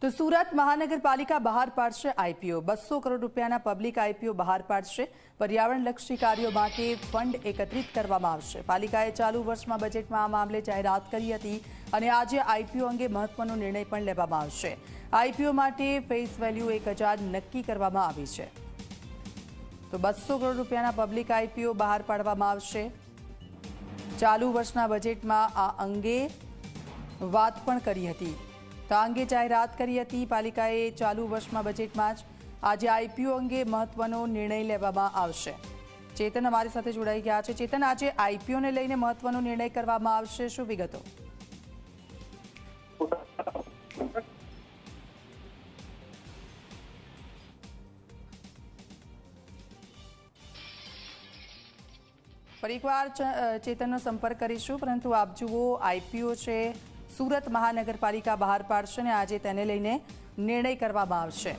તો સુરત મહાનગરપાલિકા બહાર પાડશે આઈપીઓ 200 કરોડ રૂપિયાના પબ્લિક આઈપીઓ બહાર પાડશે। પર્યાવરણલક્ષી કાર્યો માટે ફંડ એકત્રિત કરવામાં આવશે। પાલિકાએ ચાલુ વર્ષમાં બજેટમાં આ મામલે જાહેરાત કરી હતી અને આજે આઈપીઓ અંગે મહત્વનો નિર્ણય પણ લેવામાં આવશે। આઈપીઓ માટે ફેસ વેલ્યુ 1000 નક્કી કરવામાં આવી છે। તો 200 કરોડ રૂપિયાના પબ્લિક આઈપીઓ બહાર પાડવામાં આવશે। ચાલુ વર્ષના બજેટમાં આ અંગે વાત પણ કરી હતી। તો અંગે જાહેરાત કરી હતી પાલિકાએ ચાલુ વર્ષમાં બજેટમાં જ આજે આઈપીઓ અંગે મહત્વનો નિર્ણય લેવામાં આવશે। ચેતન અમારી સાથે જોડાઈ ગયા છે। ચેતન, આજે આઈપીઓને લઈને મહત્વનો નિર્ણય કરવામાં આવશે, શું વિગતો? ફરી એકવાર ચેતનનો સંપર્ક કરીશું, પરંતુ આપ જુઓ આઈપીઓ છે સુરત મહાનગરપાલિકા બહાર પાડશે અને આજે તેને લઈને નિર્ણય કરવામાં આવશે।